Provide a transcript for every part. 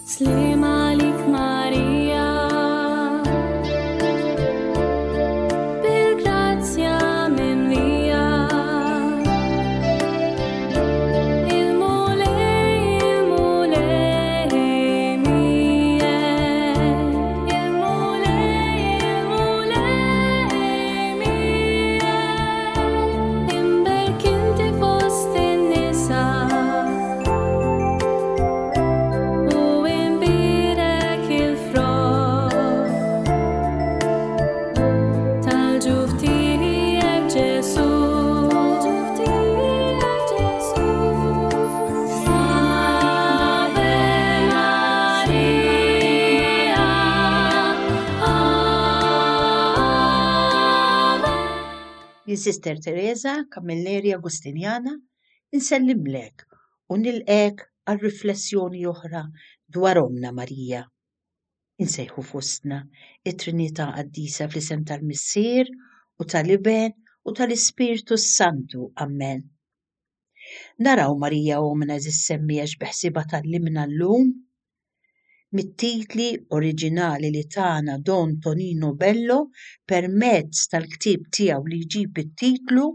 سلام عليك Maria, per grazia mia, il mole mie, il mole mie, imbek inti fost in-nisa. Sister Teresa Camilleri Agustinjana insellimlek u nilqek għal riflessjoni oħra dwar Omna Marija. Insejħu fostna it-Trinità Qaddisa fl-isem tal-Missier u tal-Iben u tal-Ispirtu Santu. Amen. Naraw Marija Omna żissemmija x'beħsiba tal-limna llum mit-titli oriġinali li tagħna Don Tonino Bello permezz tal-ktieb tiegħu li jġib it-titlu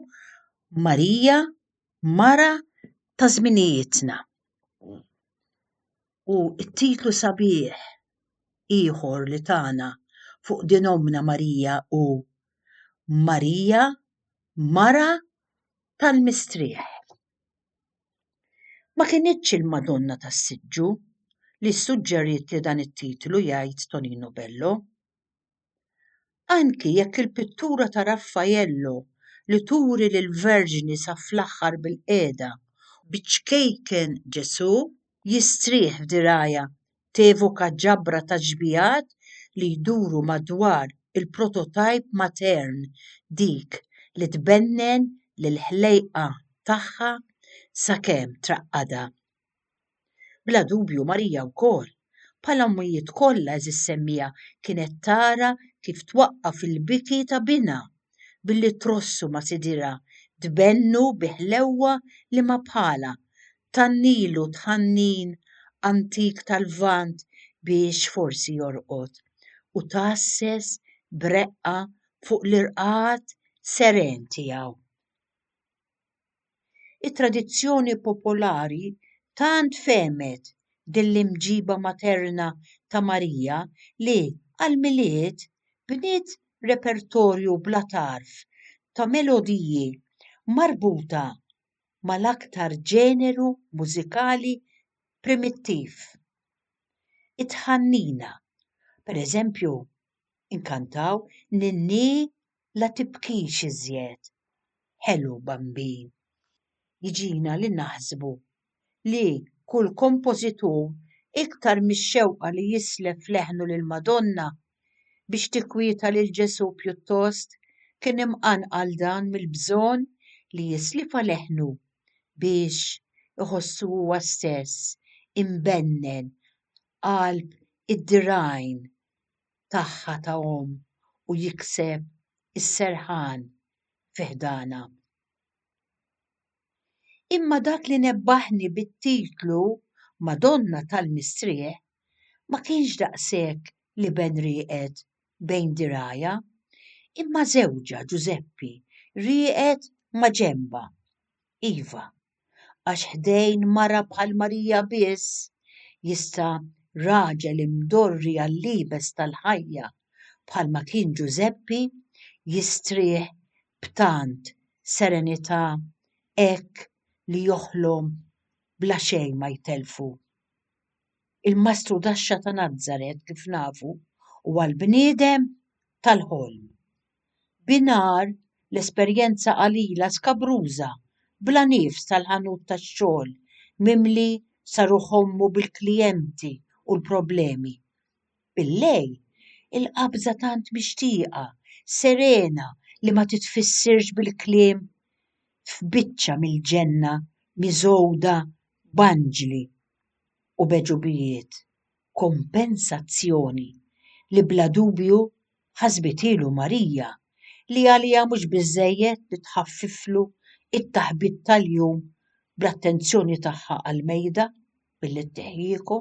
Marija Mara ta' żminijietna. U t-titlu sabiħ ieħor li tagħna fuq din Omna Marija u Marija Mara tal-Mistrieħ. Ma kinitx il-Madonna tas-Siġġu li suġġeriet li dan it-titlu jgħid Tonino Bello. Anki jekk il-pittura ta' Raffaello li turi lill-Verġini sa fl-aħħar bil-qiegħda biċkejken Ġesù jistrieħ f'dirgħajha tevoka ġabra ta' ġbijat li jduru madwar il-prototype matern dik li tbennen lill-ħlejqa tagħha sakemm traqqada. Bla dubju Marija wkoll bħala ommijiet kollha żissemmija kienet tara kif twaqqaf il-biki ta' bina billi trossu ma' sidira tbennu biħlewwa li ma bħala tannilu tħannin antik tal-Lvant biex forsi jorqod u tasses breqqa fuq l-irqad seren tiegħu. it-tradizzjoni popolari tant femet dill-imġiba materna ta' Marija li għal-miliet bniet repertorju bla tarf ta' melodiji marbuta mal-aktar ġeneru mużikali primittiv. It-ħannina, pereżempju, inkantaw Ninni la tibkix iżjed, ħelu bambin. Jiġina li naħsbu li kull kompożitur iktar mix-xewqa li jislef leħnu lil Madonna biex tikkwieta lil Ġesù pjuttost kien imqanqal dan mill-bżonn li jislifa leħnu biex iħossu huwa stess imbennen qalb id-dirgħajn tagħha ta' Omm u jikseb is-serħan fi ħdana. Imma dak li nebbaħni bit-titlu Madonna tal-Mistrieħ ma kienx daqshekk li ben rieqed bejn dirgħajha, imma żewġa Giuseppi rieqed ma' ġenba. Iva, għax ħdejn mara bħal Marija biss jista' raġel imdorri għal-libes tal-ħajja bħalma kien Giuseppi jistrieħ b'tant serenità hekk li joħlom bla xejn ma jtelfu. Il-Mastru Daxxa ta' Nazzaret kif nafu huwa l-bniedem tal-ħolm. Binar l-esperjenza qalila skabruża bla nifs tal-ħanut tax-xogħol mimli saru ħommu bil-klijenti u l-problemi. Billejl il-qabża tant mixtieqa, serena li ma titfissirx bil-kliem f'biċċa mill-ġenna miżowda b'anġli u beġubijiet, kompensazzjoni li bla dubju ħasbitilu Marija li għalija mhux biżżejjed li tħaffiflu it-taħbit tal-jum bl-attenzjoni tagħha għall-mejda billi tteħħieku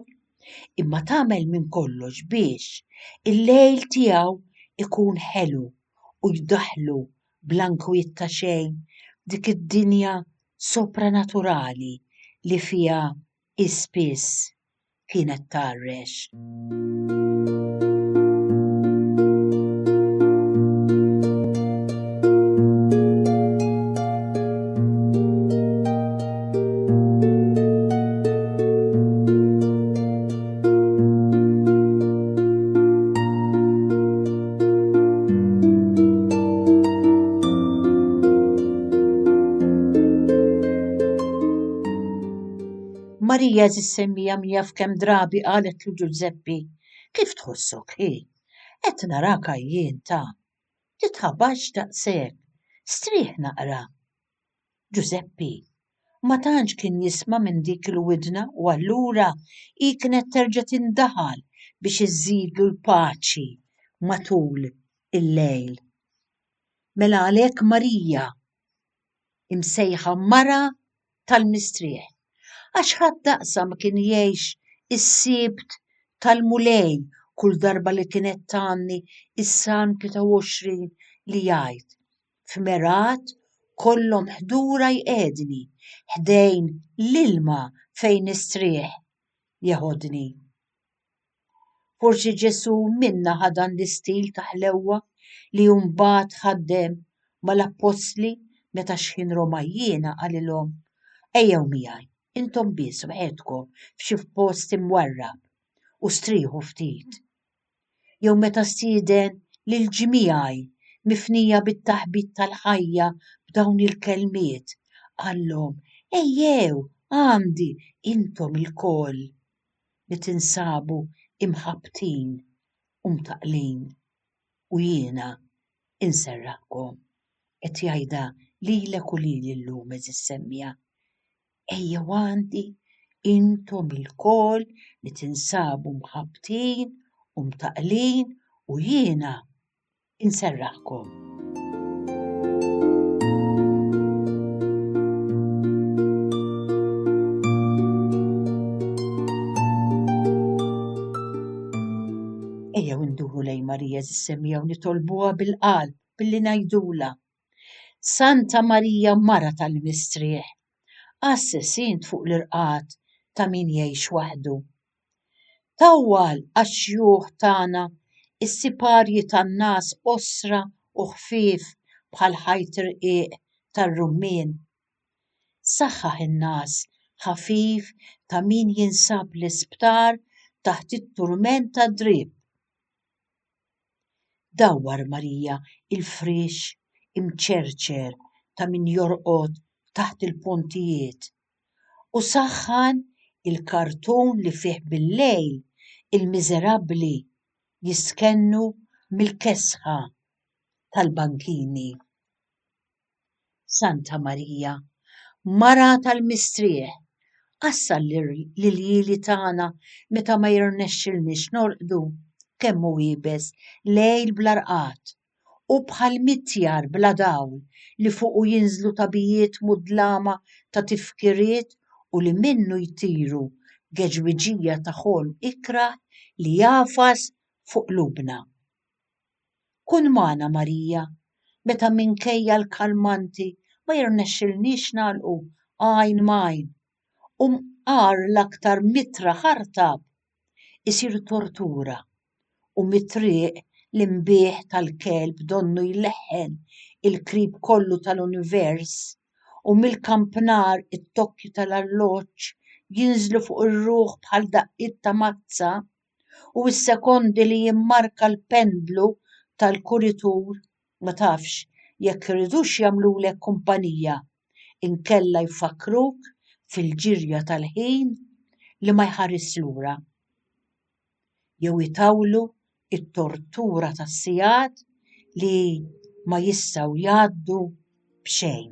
imma tagħmel minn kollox biex il-lejl tiegħu ikun ħelu u jdaħħlu bl-ankwiet ta' xejn dik id-dinja sopranaturali li fiha spiss kienet tarrex. Marija zissemmija mija f'kemm drabi qalet lu Giuseppi, kif tħossok hi? Qed narak għajjien ta' titħabbax daqshekk, strieħ naqra. Giuseppi ma tantx kien jisma' minn dik il-widna u allura hi kienet terġa' tindaħal biex iżżidlu l-paċi matul il-lejl. Mela għalhekk Marija imsejħa mara tal-mistrieħ għax ħadd daqsa ma kien jgħix is-sibt tal-mulej kull darba li kienet tgħanni is-San 23 li jgħid f'Merat kollhom ħdura jqedni ħdejn l-ilma fejn nistrieħ jaħodni. Forsi Ġesu minna ħadan l-istil ta' ħlewwa li mbagħad ħaddem mal-appostli meta x'ħin Romajjiena qalilhom ejjew miegħi intom biss waħedkom f'xi post imwarrab u strieħu ftit. Jew meta stieden lil ġmiegħi mifnija bit-taħbit tal-ħajja b'dawn il-kelmiet qallhom ejjew għandi intom il-koll li tinsabu imħabtin u mtaqlin u jiena inserraħkom qed jgħidha lilek u lili llum eżissemmija. Ejjew għandi intom il-koll li tinsabu mħabtin u mtaqlin u jiena inserraħkom. Ejjew induru lejn Marija zissemmija u nitolbuha bil-qalb billi ngħidula Santa Marija Mara tal-Mistrieħ assessint fuq l-irqad ta' min jgħix waħdu. Tawwal għax-xjuħ tagħna is-siparji tan-nas osra u ħfief bħal ħajt irqiq tar-rummien. Saħħaħ in-nas ħafif ta' min jinsab l-isptar taħt it-turment tad-drieb. Dawwar Marija il-frix imċerċer ta' min jorqod taħt il-pontijiet u saħħan il-kartun li fih bil-lejl il-miżerabbli jiskennu mill-kesħa tal-bankini. Santa Marija, Mara tal-Mistrieħ, qassal lil-jili tagħna meta ma jirnexxilniex norqdu kemm hu wiebes lejl bl-arqad u bħal mittjar bla dawl li fuqu jinżlu tabijiet mudlama ta' tifkiriet u li minnu jtiru geġwiġija ta' ħolm ikraħ li jafas fuq qlubna. Kun magħna Marija meta minkejja l-kalmanti ma jirnexxilniex nagħlqu għajn m'għajn u mqar l-aktar mitra ħartab isir tortura u mit-triq l-imbieħ tal-kelb donnu jleħħen il-krib kollu tal-univers u mill-kampnar it-tokki tal-alloġġ jinżlu fuq ir-ruħ bħal daqqiet ta' mazza u s-sekondi li jimmarka l-pendlu tal-kuritur ma tafx jekk iridux jagħmlulek kumpanija inkella jfakruk fil-ġirja tal-ħin li ma jħares lura. Jew itawlu it-tortura tas-sigħat li ma jistgħu jgħaddu b'xejn.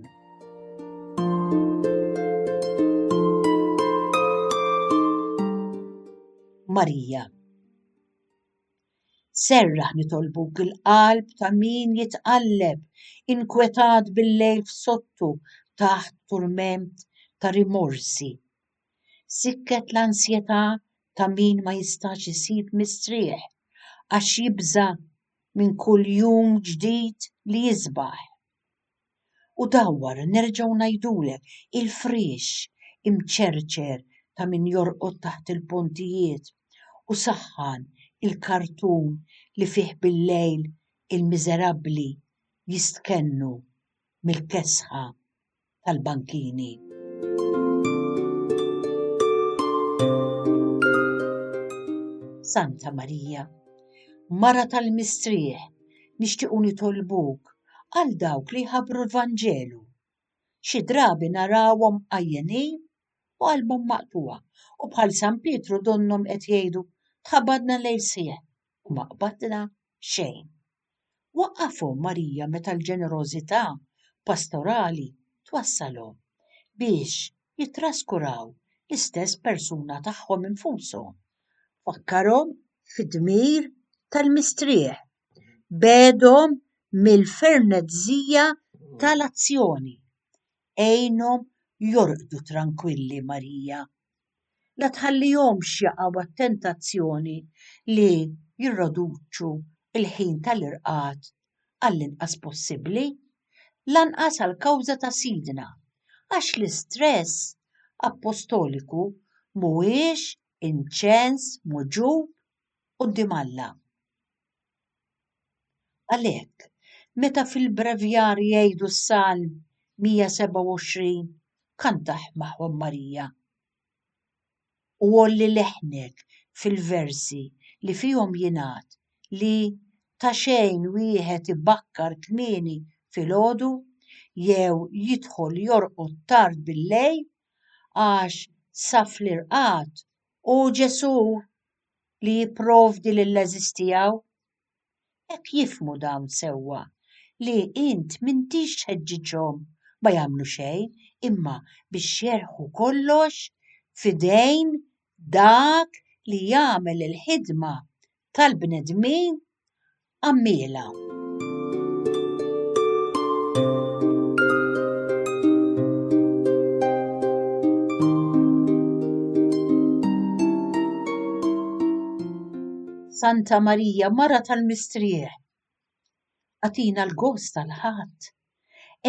Marija. Serraħ nitolbuk il-qalb ta' min jitqalleb inkwetat bil-lejl f'sottu taħt turment ta' rimorsi. Sikket l-ansjetà ta' min ma jistax isib mistrieħ għax jibża minn kull jum ġdid li jisbaħ. U dawwar nerġgħu ngħidulek il-friex imċerċer ta' min jorqod taħt il-pontijiet u saħħan il-kartun li fih bil-lejl il-miżerabbli jistkennu mill-kesħa tal-bankini. Santa Marija, Mara tal-Mistrieħ, nixtiequ nitolbuk għal dawk li jħabbru l-Vanġelu. Xi drabi narawhom għajjenin u qalbhom maqtuwa u bħal San Pietru donnom qed jgħidu tħabbadna lejl sieħ u ma qbadna xejn. Waqqafhom Marija meta l-ġenerożità pastorali twassalhom biex jitraskuraw l-istess persuna tagħhom infushom. Fakkarhom fid-dmir tal-mistrieħ, bedhom mill-fernezzija tal-azzjoni. Ejnhom jorqdu tranquilli Marija. La tħallihomx jaqgħu għat-tentazzjoni li jirroduċu il-ħin tal-irqad għall-inqas possibbli, lanqas għall-kawża ta' Sidna, għax l-istress apostoliku mhuwiex inċens muġub quddiem Alla. Għalhekk, meta fil-brevjar jgħidu s-Salm 127 kantaħ magħhom Marija. U olli leħnek fil-versi li fihom jingħad li ta' xejn wieħed ibakkar kmieni filgħodu jew jidħol jorqod tard bil-lejl għax saf l-irqad u Ġesu li jipprovdi lill-leżiż tiegħu. Hekk jifhmu dawn sewwa li int m'intix tħeġġiġhom ma jagħmlu xejn imma biex jerħu kollox f'idejn dak li jagħmel il-ħidma tal-bnedmin għammiela. Santa Marija, Mara tal-Mistrieħ, għatina l-gost tal-ħadd.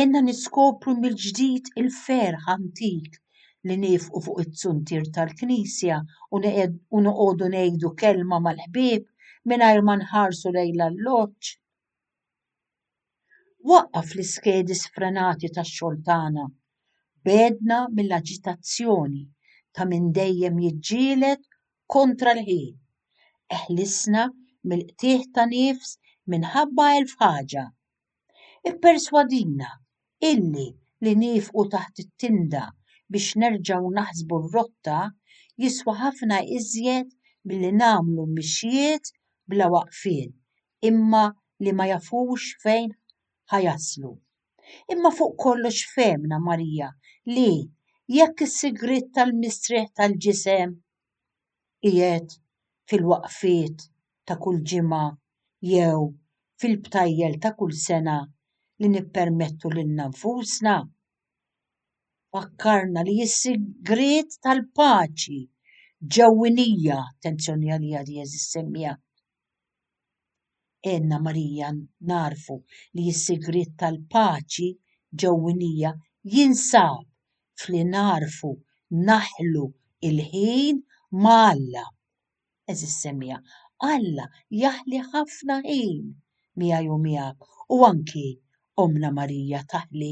Enna niskopru mill-ġdid il-ferħ antik li nifqu fuq it-tsuntir tal-Knisja u noqogħdu ngħidu kelma mal-ħbieb mingħajr ma nħarsu lejn l-alloġġ. Waqqaf l-iskedi sfrenati tax-xogħol tagħna. Bedna mill-aġitazzjoni ta' min dejjem jiġġieled kontra l-ħin. Eħlisna mill-qtieħ ta' nifs minħabba elf ħaġa. Ipperswadina illi li nifqu taħt it-tinda biex nerġgħu naħsbu r-rotta jiswa ħafna iżjed milli nagħmlu mixjiet bla waqfien imma li ma jafux fejn ħajaslu. Imma fuq kollox fehmna Marija li jekk is-sigriet tal-mistrieħ tal-ġisem qiegħed fil-waqfiet ta' kull ġimgħa jew fil-btajjel ta' kull sena li nippermettu lilna nfusna. Fakkarna li s-sigriet tal-paċi ġewwinija, attenzjoni għalija di semmija. Enna Marija narfu li s-sigriet tal-paċi ġewwinija jinsab fli narfu naħlu il-ħin ma' Alla. Semmija, Alla jaħli ħafna ħin miegħi u miegħek u anki Omna Marija taħli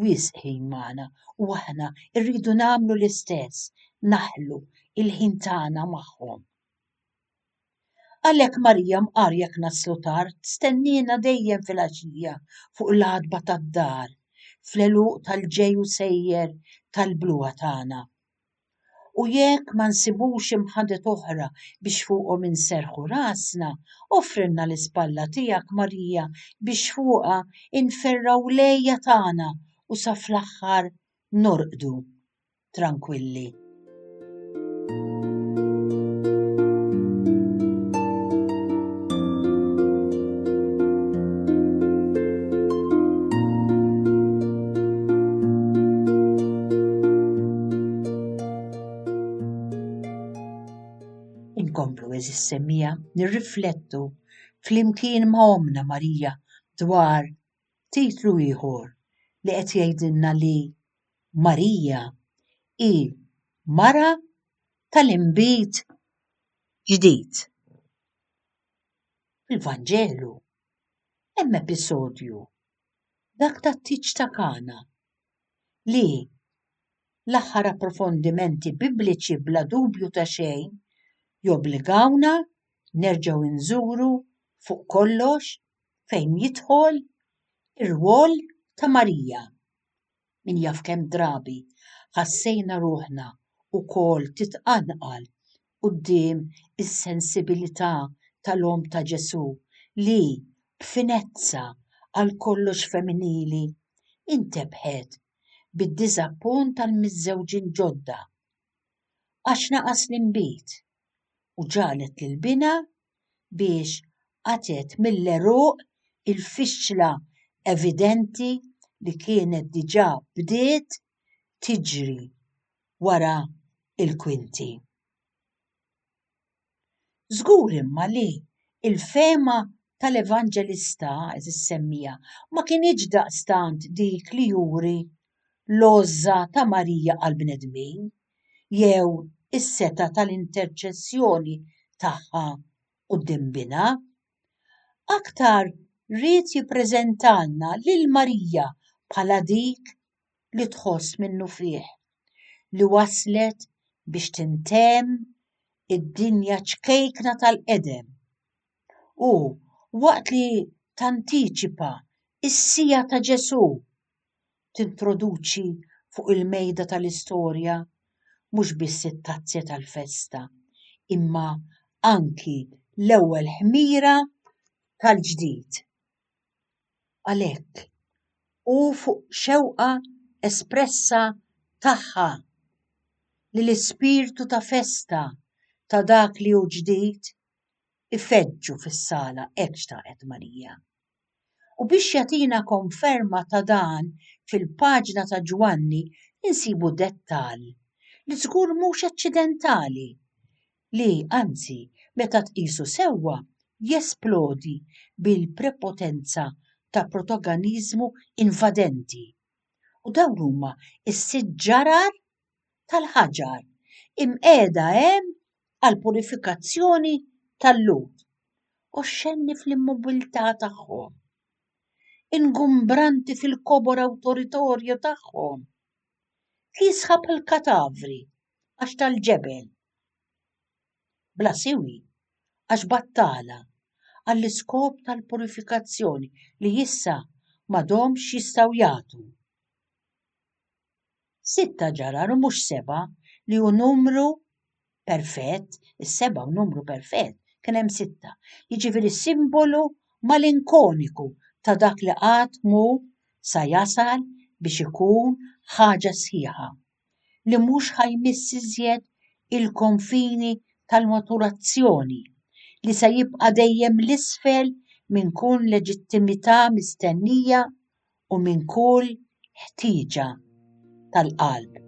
wisq ħin magħna u aħna rridu nagħmlu l-istess, naħlu il-ħin tagħna magħhom. Għalhekk Marija mqar jekk naslu tard, stennina dejjem fil-għaxija fuq l-għadba tad-dar, fl-għeluq tal-ġej u sejjer tal-bluwa tagħna. U jekk ma nsibux imħadet oħra biex fuqhom inserħu rasna, offrilna l-ispalla tiegħek Marija biex fuqha inferraw lejja tagħna u sa fl-aħħar norqdu tranquilli. Inkomplu eżis semmija nirriflettu flimkien ma' omna Marija dwar titlu ieħor li qed jgħidilna li Marija hi mara tal-inbit ġdid. Fil-Vanġelu hemm episodju dak tat-tiġ ta' Kana li l-aħħar approfondimenti bibliċi bla dubju ta' xejn jobbligawna nerġgħu nżuru fuq kollox fejn jidħol ir-rwol ta' Marija. Min jaf kemm drabi ħassejna ruħna wkoll titqanqal quddiem is-sensibilità tal-Om ta' Ġesu li b'finezza għal kollox femminili intebħet bid-diżappunt tal-miż-żewġin ġodda għax naqas l-inbit u ġalet lill-bina biex għatet mill-għeruq il-fixla evidenti li kienet diġà bdiet tiġri wara il-kwinti. Żgur imma li il-fema tal-Evanġelista eżis semmija ma kienx daqstant dik li juri l-għoża ta' Marija għall-bnedmin jew is-seta tal-interċessjoni tagħha quddiem bina. Aktar ried jippreżentalna lil Marija bħala dik li tħoss minnu fih li waslet biex tintemm id-dinja ċkejkna tal-qedem u waqt li tantiċipa is-sija ta' Ġesu tintroduċi fuq il-mejda tal-istorja mhux biss it-tazzja tal-festa imma anki l-ewwel ħmira tal-ġdid. Għalhekk u fuq xewqa espressa tagħha li l-ispirtu ta' festa ta' dak li hu ġdid ifeġġu fis-sala hekk xtaqet Marija. U biex jagħtina konferma ta' dan fil-paġna ta' Ġwanni insibu dettall li żgur mhux aċċidentali li anzi meta tqisu sewwa jesplodi bil-prepotenza ta' protagoniżmu invadenti. U dawn huma s-sitt ġarar tal-ħaġar imqiegħda hemm għall purifikazzjoni tal-lut u xenni fl-immobilità tagħhom, ingumbranti fil-kobor awtoritorju tagħhom, jisħab il-katavri għax tal-ġebel. Bla siwi għax battala għall-iskop tal-purifikazzjoni li issa m'għadhomx jistgħu jagħtu. Sitta ġarar u mhux seba' li hu numru perfett, is-seba' hu numru perfett, kien hemm sitta. Jiġifieri simbolu malinkoniku ta' dak li qatt mu sa jasal biex ikun ħaġa sħiħa li mhux ħajmiss iżjed il-konfini tal-maturazzjoni li se jibqa' dejjem l-isfel minn kull leġittimità mistennija u minn kull ħtieġa tal-qalb.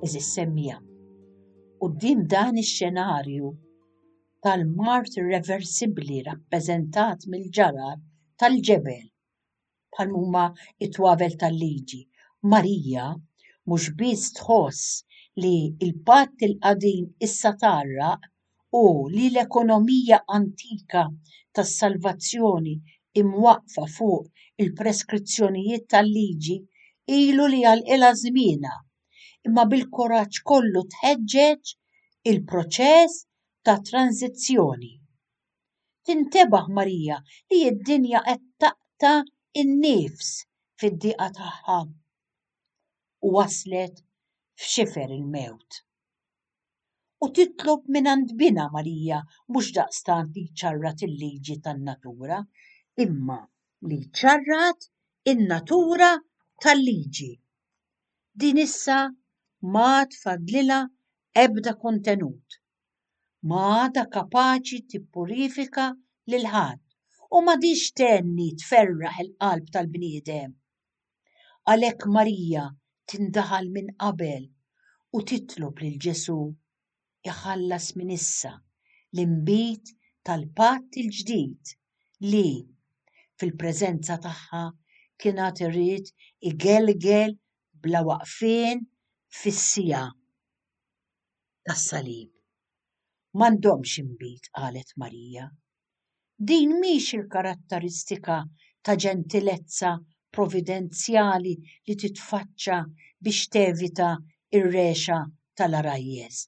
Eżis semmija quddiem dan ix-xenarju tal-mart irreversibbli rappreżentat mill-ġarar tal-ġebel bħal huma t-twabel tal-liġi. Marija mhux biss tħoss li l-patt il-qadim issa tarraq u li l-ekonomija antika tas-salvazzjoni imwaqqfa fuq il-preskrizzjonijiet tal-liġi ilu li għalqilha żmienha imma bil-kuraġġ kollu tħeġġeġ il-proċess ta' tranzizzjoni. Tintebaħ Marija li d-dinja qed taqta' in-nifs fid-dieqa tagħha u waslet f'xifer il-mewt. U titlob minant bina Marija mhux daqstant li ċarrat il-liġi tan-natura, imma li ċarrat in-natura tal-liġi. Din issa ma tfadlilha ebda kontenut. Ma għadha kapaċi tippurifika lil ħadd u m'għadix tenni tferraħ il-qalb tal-bniedem. Għalhekk Marija tindaħal minn qabel u titlob lil Ġesu iħallas minn issa l-inbit tal-patt il-ġdid li fil-preżenza tagħha kienet irid igelgel bla waqfien fis-sija tas-salib. M'għandhomx inbit, qalet Marija. Din mhix il-karatteristika ta' ġentilezza providenzjali li titfaċċa biex tevita ir-rexa tal-arajjes,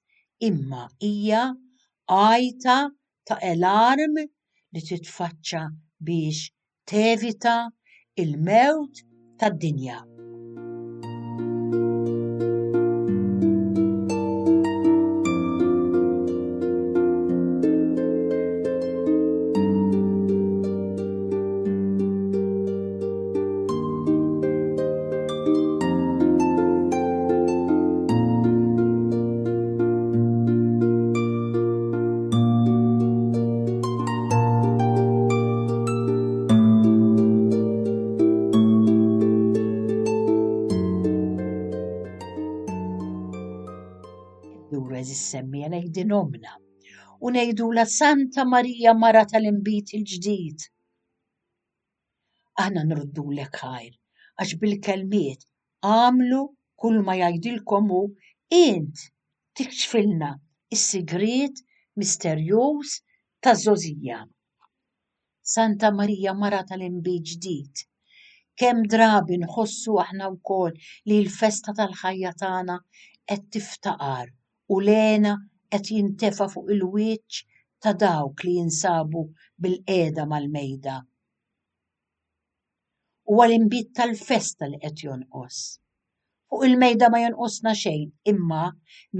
imma hija għajta ta' elarm li titfaċċa biex tevita il-mewt tad-dinja. Is-semmija ngħidi nomna u ngħidula Santa Marija Mara tal-inbit il-ġdid. Aħna nruddulek ħajr għax bil-kelmiet għamlu kull ma jgħidilkom hu int tikxfilna is-sigriet misterjuż taż-żożija. Santa Marija Mara tal-inbit ġdid, kemm drabi nħossu aħna wkoll li l-festa tal-ħajja tagħna qed tiftaqar u lena qed jintefa' fuq il-wiċċ ta' dawk li jinsabu bil-qiegħda mal-mejda. Huwa l-inbit tal-festa li qed jonqos. Fuq il-mejda ma jonqosna xejn, imma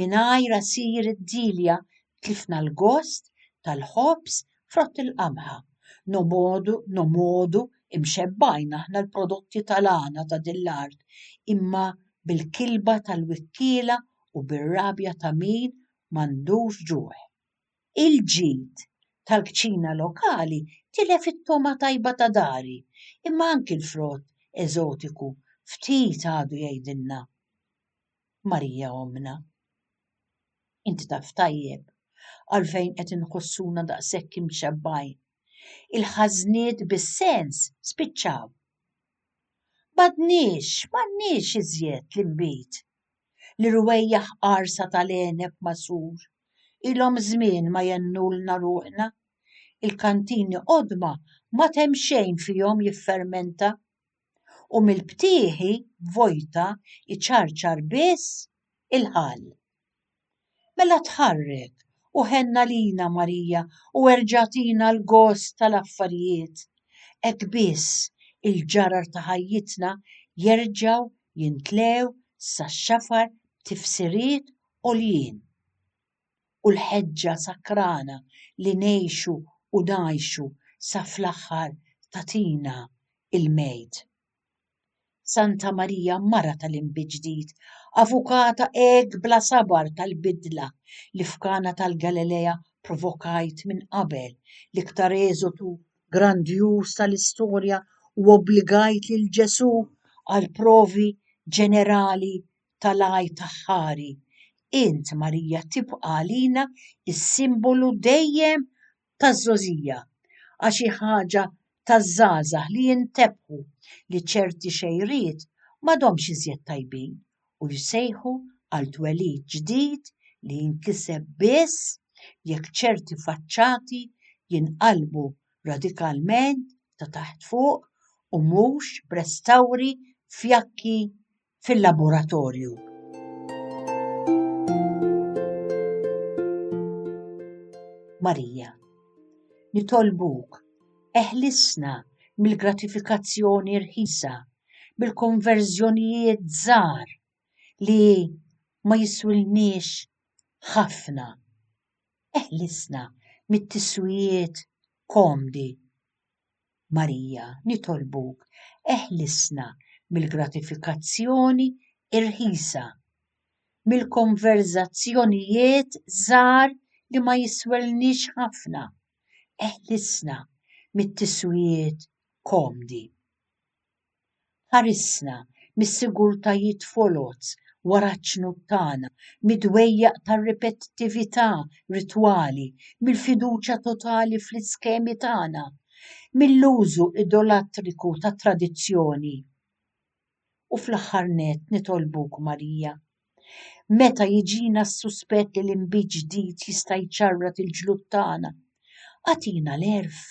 mingħajr asir id-dilja tlifna l-gost tal-ħobs frott il-qamħa. Nomodu imxebbajna aħna l-prodotti tal-għana ta' din l-art, imma bil-kilba tal-wikkiela u bir-rabja ta' min m'għandux ġuħ. Il-ġid tal-kċina lokali tilef it-toma tajba ta' dari, imma anki l-frott eżotiku ftit għadu jgħidilna. Marija omna, inti taf tajjeb għalfejn qed inħossuna daqshekk imxebbajn. Il-ħażniet bis-sens spiċċaw. M'għandniex iżjed l-inbit li rwejjaħ qarsa tal-għeneb masur, ilhom żmien ma jennulna ruħna, il-kantini qodma ma temm xejn fihom jiffermenta u mill-btieħi vojta iċarċar biss il-ħall. Mela tħarrek u ħenna lina Marija u erġatina l-gost tal-affarijiet, hekk biss il-ġarar ta' ħajjitna jerġgħu jintlew sax-xafar tifsiriet għoljien u l-ħeġġa sakrana li ngħixu u ngħixu sa fl-aħħar tatina il-mejt. Santa Marija Mara tal-inbit ġdid, avukata hekk bla sabar tal-bidla li f'Kana tal-Galilea provokajt minn qabel l-iktar eżotu grandjuż tal-istorja u obbligajt lil Ġesu għal provi ġenerali tal-għaj taħħari. Int Marija tibqa' għalina is-simbolu dejjem taż-żożija għax xi ħaġa taż-żgħażagħ li jintebħu li ċerti xejriet m'għadhomx iżjed tajbin u jsejħu għal twelid ġdid li jinkiseb biss jekk ċerti faċċati jinqalbu radikalment ta' taħt fuq u mhux b'restawri fjakki fil-laboratorju. Marija, nitolbuk eħlisna mill-gratifikazzjoni rħisa, bil-konverżjonijiet żgħar li ma jiswilniex ħafna. Eħlisna mit-tiswijiet komdi. Marija, nitolbuk, eħlisna mill-gratifikazzjoni irħisa, mill-konverzazzjonijiet żgħar li ma jiswelniex ħafna. Eħlisna mit-tiswijiet komdi. Ħarisna mis-sigurtajiet foloz wara ċ-ċnut tagħna, mid-dwejjaq tar-ripetittività ritwali, mill-fiduċja totali fl-iskemi tagħna, mill-użu idolatriku ta' tradizzjoni. U fl-aħħar nett nitolbuk Marija, meta jiġina s-suspett li l-inbit ġdid jista' jċarrat il-ġlud tagħna, għatina l-erf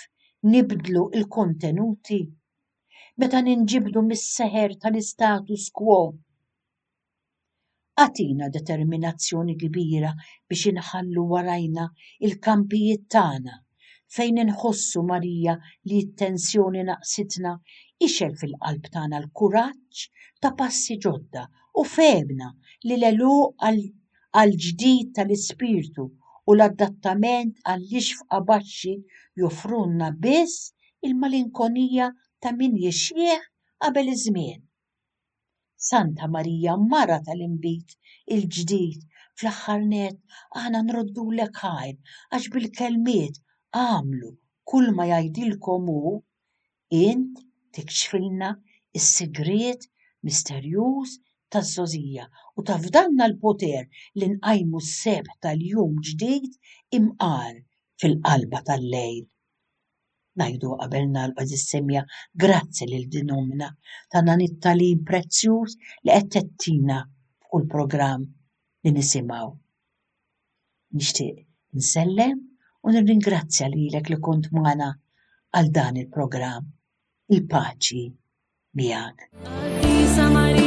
nibdlu il-kontenuti. Meta ninġibdu mis-seħer tal-status quo, għatina determinazzjoni kbira biex inħallu warajna il-kampijiet tagħna fejn inħossu Marija li t-tensjoni naqsitna ixel fil-qalb tagħna l-kuraġġ ta' passi ġodda u fehmna li l-għeluq għall-ġdid tal-ispirtu u l-adattament għall-ixfqa baxxi joffrulna biss il-malinkonija ta' min jixjieħ qabel iż-żmien. Santa Marija, mara tal-inbit il-ġdid, fl-aħħar nett aħna nroddulek ħajr għax bil-kelmiet għamlu kull ma jgħidilkom hu int tikxfilna is-sigriet misterjuż taż-żożija u tafdalna l-poter li nqajmu s-sebħ tal-jum ġdid imqar fil-qalba tal-lejl. Ngħidu qabel nagħlqu is-semja grazzi lil din Ommna ta' dan it-tagħlim prezzjuż li qed tettina f'kull programm li nisimgħu. Nixtieq nsellem u nirringrazzja lilek li kont magħna għal dan il-programm. Il-paċi miegħek. Qadisa Marija